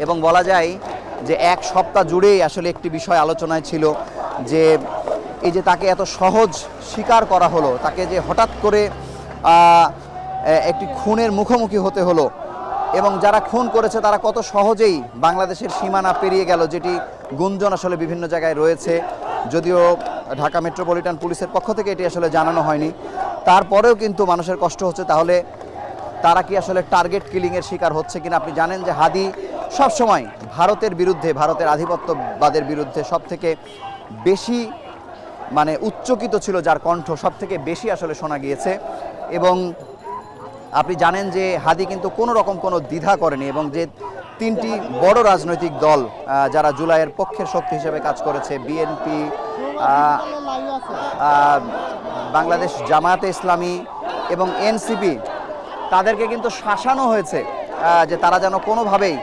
এবং বলা যায় যে এক সপ্তাহ জুড়েই আসলে একটি বিষয় আলোচনায় ছিল যে এই যে তাকে এত সহজ স্বীকার করা হলো, তাকে যে হঠাৎ করে একটি খুনের মুখোমুখি হতে হলো এবং যারা খুন করেছে তারা কত সহজেই বাংলাদেশের সীমানা পেরিয়ে গেল, যেটি গুঞ্জন আসলে বিভিন্ন জায়গায় রয়েছে। যদিও ঢাকা মেট্রোপলিটন পুলিশের পক্ষ থেকে এটি আসলে জানানো হয়নি, তারপরেও কিন্তু মানুষের কষ্ট হচ্ছে। তাহলে তারা কি আসলে টার্গেট কিলিংয়ের শিকার হচ্ছে কিনা? আপনি জানেন যে হাদি সবসময় ভারতের বিরুদ্ধে, ভারতের আধিপত্যবাদের বিরুদ্ধে সব থেকে বেশি উচ্চকিত ছিল, যার কণ্ঠ সব থেকে বেশি আসলে শোনা গিয়েছে। এবং আপনি জানেন যে হাদি কিন্তু কোনো রকম কোনো দ্বিধা করেনি এবং যে তিনটি বড় রাজনৈতিক দল যারা জুলাইয়ের পক্ষের শক্তি হিসেবে কাজ করেছে, বিএনপি, বাংলাদেশ জামায়াতে ইসলামী এবং এনসিপি, তাদেরকে কিন্তু শাসানো হয়েছে যে তারা যেন কোনোভাবেই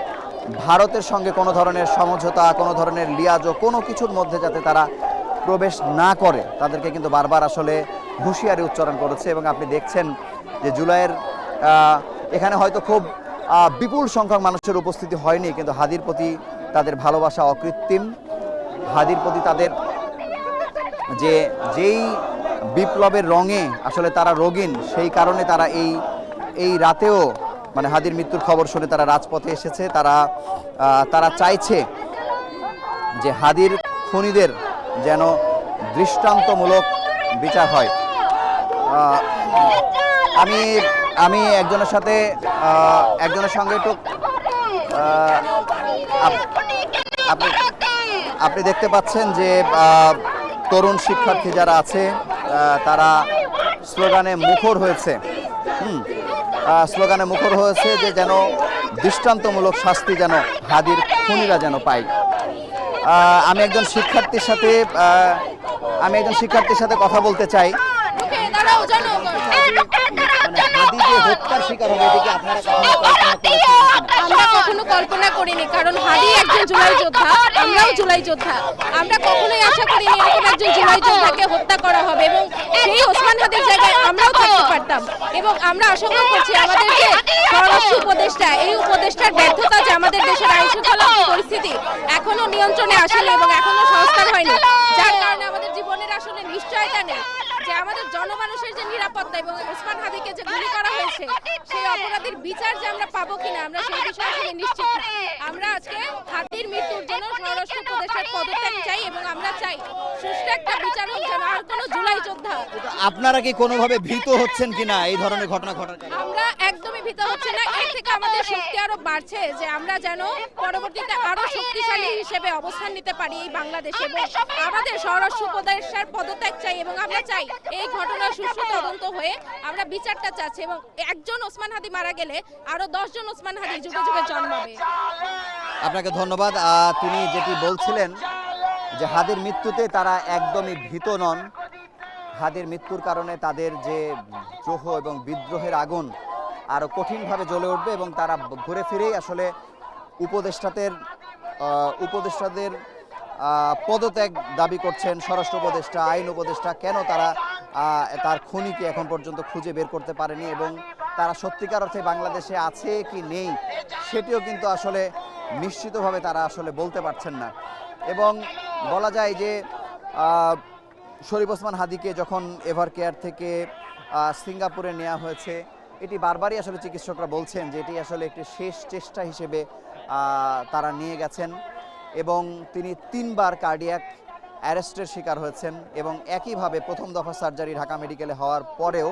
ভারতের সঙ্গে কোনো ধরনের সমঝোতা, কোনো ধরনের লিয়াজো, কোনো কিছুর মধ্যে যাতে তারা প্রবেশ না করে, তাদেরকে কিন্তু বারবার আসলে হুঁশিয়ারি উচ্চারণ করেছে। এবং আপনি দেখছেন যে জুলাইয়ের এখানে হয়তো খুব বিপুল সংখ্যক মানুষের উপস্থিতি হয়নি, কিন্তু হাদির প্রতি তাদের ভালোবাসা অকৃত্রিম। হাদির প্রতি তাদের যেই বিপ্লবের রঙে আসলে তারা রঙিন, সেই কারণে তারা এই রাতেও হাদির মৃত্যুর খবর শুনে তারা রাজপথে এসেছে। তারা চাইছে যে হাদির খুনিদের যেন দৃষ্টান্তমূলক বিচার হয়। আমি একজনের সঙ্গে একটু আপনি দেখতে পাচ্ছেন যে তরুণ শিক্ষার্থী যারা আছে তারা স্লোগানে মুখর হয়েছে যে যেন দৃষ্টান্তমূলক শাস্তি যেন হাদির খুনিরা যেন পায়। আমি একজন শিক্ষার্থীর সাথে কথা বলতে চাই। হাদি যে হত্যার শিকার হবে এদিকে আপনারা আমরা কখনো কল্পনা করিনি, কারণ হাদি একজন জুলাই যোদ্ধা, আমরাও জুলাই যোদ্ধা। আমরা কখনোই আশা করিনি এরকম একজন জুলাই যোদ্ধাকে হত্যা করা হবে এবং সেই ওসমান হাদির জায়গায় আমরাও থাকতে পারতাম। এবং আমরা আশঙ্কা করছি আমাদের যে স্বরাষ্ট্র উপদেষ্টা, এই উপদেষ্টার ব্যর্থতা যে আমাদের দেশের আইন শৃঙ্খলা পরিস্থিতি এখনো নিয়ন্ত্রণে আসেনি এবং এখনো সংস্কার হয়নি, যার কারণে আমাদের জীবনের আসলে নিশ্চয়তা নেই যে আমাদের জনমানুষের যে নিরাপত্তা এবং ওসমান হাদিকে যে গুলি করা হয়েছে সেই অপরাধীর বিচার যে আমরা পাবো কিনা, আমরা সেই বিষয়ে আসলে নিশ্চিত না। আমরা আজকে হাদির মৃত্যুর জন্য স্বরাষ্ট্র উপদেষ্টার পদত্যাগ চাই এবং আমরা চাই সুষ্ঠু একটা বিচার হোক, যেন আর কোনো জুলাই যোদ্ধা। আপনারা কি কোনোভাবে ভীত হচ্ছেন কিনা এই ধরনের ঘটনা ঘটার? আমরা একদমই ভীত হচ্ছে না, এর থেকে আমাদের শক্তি আরো বাড়ছে যে আমরা যেন পরবর্তীতে আরো শক্তিশালী হিসেবে অবস্থান নিতে পারি এই বাংলাদেশে। এবং আমাদের স্বরাষ্ট্র উপদেষ্টার পদত্যাগ চাই এবং আমরা চাই এই ঘটনার সুষ্ঠু তদন্ত হয়ে আমরা বিচারটা চাচ্ছি। এবং একজন ওসমান হাদি মারা গেলে আরো 10 জন ওসমান হাদি যুগে যুগে জন্মাবে। আপনাকে ধন্যবাদ। তিনি যেটি বলছিলেন যে হাদির মৃত্যুতে তারা একদমই ভীত নন। হাদির মৃত্যুর কারণে তাদের যে দ্রোহ এবং বিদ্রোহের আগুন আরো কঠিনভাবে জ্বলে উঠবে এবং তারা ঘুরে ফিরেই আসলে উপদেষ্টাদের পদত্যাগ দাবি করছেন। স্বরাষ্ট্র উপদেষ্টা, আইন উপদেষ্টা, কেন তারা তার খুনিকে এখন পর্যন্ত খুঁজে বের করতে পারেনি এবং তারা সত্যিকার অর্থে বাংলাদেশে আছে কি নেই সেটিও কিন্তু আসলে নিশ্চিতভাবে তারা আসলে বলতে পারছেন না। এবং বলা যায় যে শরীফ ওসমান হাদিকে যখন এভার কেয়ার থেকে সিঙ্গাপুরে নেওয়া হয়েছে, এটি বারবারই আসলে চিকিৎসকরা বলছেন যে এটি আসলে একটি শেষ চেষ্টা হিসেবে তারা নিয়ে গেছেন। এবং তিনি 3 বার কার্ডিয়াক অ্যারেস্টের শিকার হয়েছেন এবং একইভাবে প্রথম দফা সার্জারি ঢাকা মেডিকেলে হওয়ার পরেও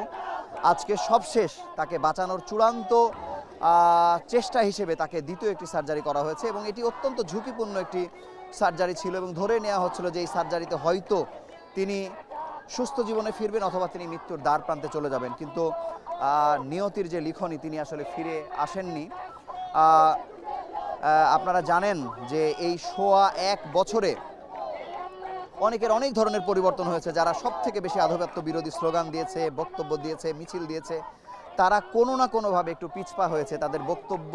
আজকে সবশেষ তাকে বাঁচানোর চূড়ান্ত চেষ্টা হিসেবে তাকে দ্বিতীয় একটি সার্জারি করা হয়েছে এবং এটি অত্যন্ত ঝুঁকিপূর্ণ একটি সার্জারি ছিল এবং ধরে নেওয়া হচ্ছিল যে এই সার্জারিতে হয়তো তিনি সুস্থ জীবনে ফিরবেন অথবা তিনি মৃত্যুর দ্বার প্রান্তে চলে যাবেন। কিন্তু নিয়তির যে লিখনি, তিনি আসলে ফিরে আসেননি। আপনারা জানেন যে এই সোয়া 1 বছরে অনেকের অনেক ধরনের পরিবর্তন হয়েছে। যারা সব থেকে বেশি আধিপত্য বিরোধী স্লোগান দিয়েছে, বক্তব্য দিয়েছে, মিছিল দিয়েছে, তারা কোনো না কোনোভাবে একটু পিছপা হয়েছে। তাদের বক্তব্য,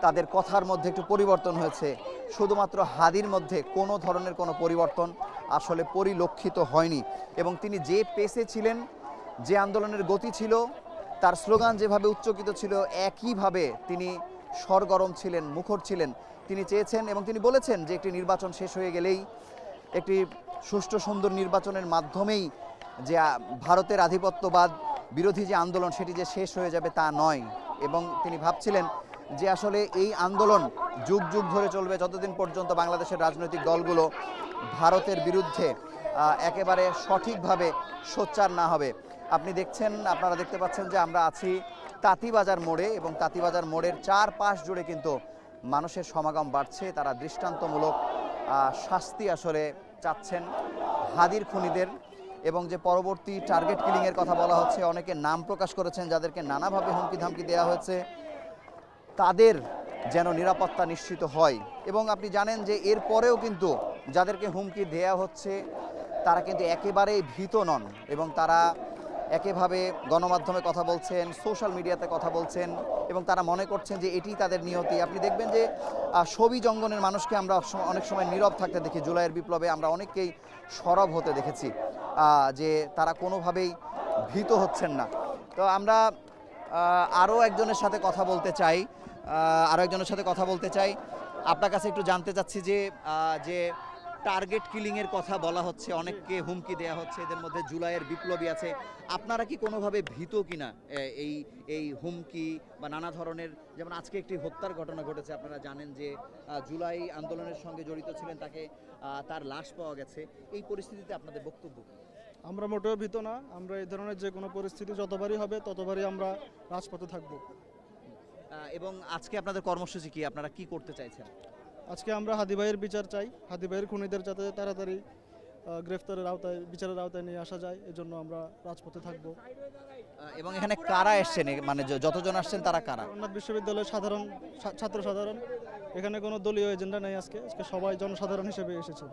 তাদের কথার মধ্যে একটু পরিবর্তন হয়েছে। শুধুমাত্র হাদির মধ্যে কোনো ধরনের কোনো পরিবর্তন আসলে পরিলক্ষিত হয়নি এবং তিনি যে পেসে ছিলেন, যে আন্দোলনের গতি ছিল, তার স্লোগান যেভাবে উচ্চকিত ছিল, একইভাবে তিনি সরগরম ছিলেন, মুখর ছিলেন। তিনি চেয়েছেন এবং তিনি বলেছেন যে একটি নির্বাচন শেষ হয়ে গেলেই একটি সুষ্ঠু সুন্দর নির্বাচনের মাধ্যমেই যে ভারতের আধিপত্যবাদ বিরোধী যে আন্দোলন সেটি যে শেষ হয়ে যাবে তা নয়। এবং তিনি ভাবছিলেন যে আসলে এই আন্দোলন যুগ যুগ ধরে চলবে যতদিন পর্যন্ত বাংলাদেশের রাজনৈতিক দলগুলো ভারতের বিরুদ্ধে একেবারে সঠিকভাবে সোচ্চার না হবে। আপনারা দেখতে পাচ্ছেন যে আমরা আছি তাঁতীবাজার মোড়ে এবং তাঁতীবাজার মোড়ের চারপাশ জুড়ে কিন্তু মানুষের সমাগম বাড়ছে। তারা দৃষ্টান্তমূলক শাস্তি আসলে চাচ্ছেন হাদির খুনিদের এবং যে পরবর্তী টার্গেট কিলিংয়ের কথা বলা হচ্ছে, অনেকে নাম প্রকাশ করেছেন যাদেরকে নানাভাবে হুমকি ধামকি দেওয়া হয়েছে, তাদের যেন নিরাপত্তা নিশ্চিত হয়। এবং আপনি জানেন যে এরপরেও কিন্তু যাদেরকে হুমকি দেওয়া হচ্ছে তারা কিন্তু একেবারেই ভীত নন এবং তারা একেভাবে গণমাধ্যমে কথা বলছেন, সোশ্যাল মিডিয়াতে কথা বলছেন এবং তারা মনে করছেন যে এটি তাদের নিয়তি। আপনি দেখবেন যে সবুজ অঙ্গনের মানুষকে আমরা অনেক সময় নীরব থাকতে দেখি। জুলাইয়ের বিপ্লবে আমরা অনেককেই সরব হতে দেখেছি, যে তারা কোনোভাবেই ভীত হচ্ছেন না। তো আমরা আরও একজনের সাথে কথা বলতে চাই। আপনার কাছে একটু জানতে চাচ্ছি যে টার্গেট কিলিংয়ের কথা বলা হচ্ছে, অনেককে হুমকি দেওয়া হচ্ছে, এদের মধ্যে জুলাইয়ের বিপ্লবী আছে। আপনারা কি কোনোভাবে ভীত কিনা এই হুমকি বা নানা ধরনের, যেমন আজকে একটি হত্যার ঘটনা ঘটেছে, আপনারা জানেন যে জুলাই আন্দোলনের সঙ্গে জড়িত ছিলেন, তার লাশ পাওয়া গেছে। এই পরিস্থিতিতে আপনাদের বক্তব্য কি? আমরা মোটেও ভীত না। আমরা এই ধরনের যে কোনো পরিস্থিতি যতবারই হবে ততবারই আমরা রাজপথে থাকব। এবং আজকে আপনাদের কর্মসূচি কি, আপনারা কি করতে চাইছেন? আজকে আমরা হাদি ভাইয়ের বিচার চাই। হাদি ভাইয়ের খুনিদের যাতে তাড়াতাড়ি বিচারের আওতায় নিয়ে আসা যায়, এজন্য আমরা রাজপথে থাকব। এবং এখানে কারা এসছেন, মানে যতজন আসছেন তারা কারা? জগন্নাথ বিশ্ববিদ্যালয়ের ছাত্র সাধারণ। এখানে কোনো দলীয় এজেন্ডা নেই। আজকে সবাই জনসাধারণ হিসেবে এসেছে।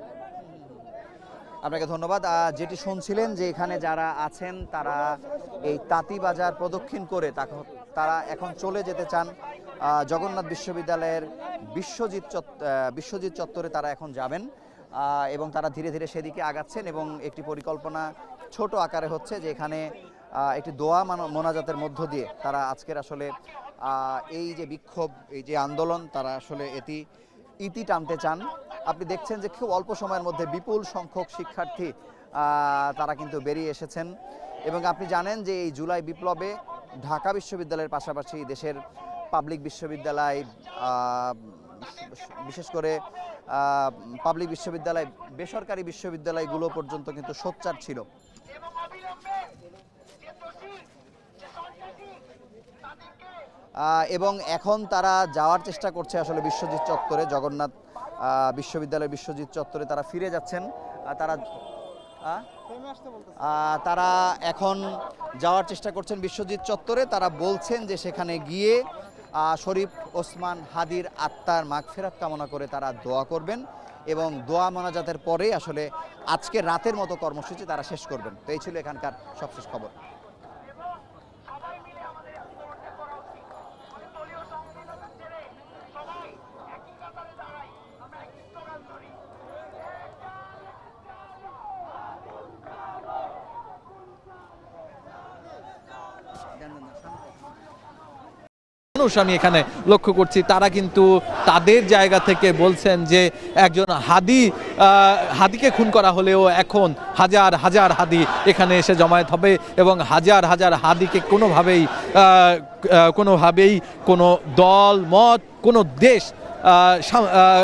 আপনাকে ধন্যবাদ। যেটি শুনছিলেন যে এখানে যারা আছেন তারা এই তাঁতীবাজার প্রদক্ষিণ করে তারা এখন চলে যেতে চান জগন্নাথ বিশ্ববিদ্যালয়ের বিশ্বজিৎ চত্বরে তারা এখন যাবেন এবং তারা ধীরে ধীরে সেদিকে আগাচ্ছেন এবং একটি পরিকল্পনা ছোট আকারে হচ্ছে যে এখানে একটি দোয়া মোনাজাতের মধ্য দিয়ে তারা আজকের আসলে এই যে বিক্ষোভ, এই যে আন্দোলন, তারা আসলে ইতি টানতে চান। আপনি দেখছেন যে খুব অল্প সময়ের মধ্যে বিপুল সংখ্যক শিক্ষার্থী তারা কিন্তু বেরিয়ে এসেছেন এবং আপনি জানেন যে এই জুলাই বিপ্লবে ঢাকা বিশ্ববিদ্যালয়ের পাশাপাশি দেশের পাবলিক বিশ্ববিদ্যালয়, বিশেষ করে পাবলিক বিশ্ববিদ্যালয়, বেসরকারি বিশ্ববিদ্যালয়গুলো পর্যন্ত কিন্তু সোচ্চার ছিল। এবং এখন তারা যাওয়ার চেষ্টা করছে আসলে বিশ্বজিৎ চত্বরে, জগন্নাথ বিশ্ববিদ্যালয়ের বিশ্বজিৎ চত্বরে তারা ফিরে যাচ্ছেন। তারা এখন যাওয়ার চেষ্টা করছেন বিশ্বজিৎ চত্বরে। তারা বলছেন যে সেখানে গিয়ে শরীফ ওসমান হাদির আত্মার মাগফিরাত কামনা করে তারা দোয়া করবেন এবং দোয়া মোনাজাতের পরে আসলে আজকে রাতের মতো কর্মসূচি তারা শেষ করবেন। তো এই ছিল এখানকার সবশেষ খবর। মানুষ আমি এখানে লক্ষ্য করছি, তারা কিন্তু তাদের জায়গা থেকে বলছেন যে একজন হাদিকে খুন করা হলেও এখন হাজার হাজার হাদি এখানে এসে জমায়েত হবে এবং হাজার হাজার হাদিকে কোনোভাবেই কোনো দল মত কোনো দেশ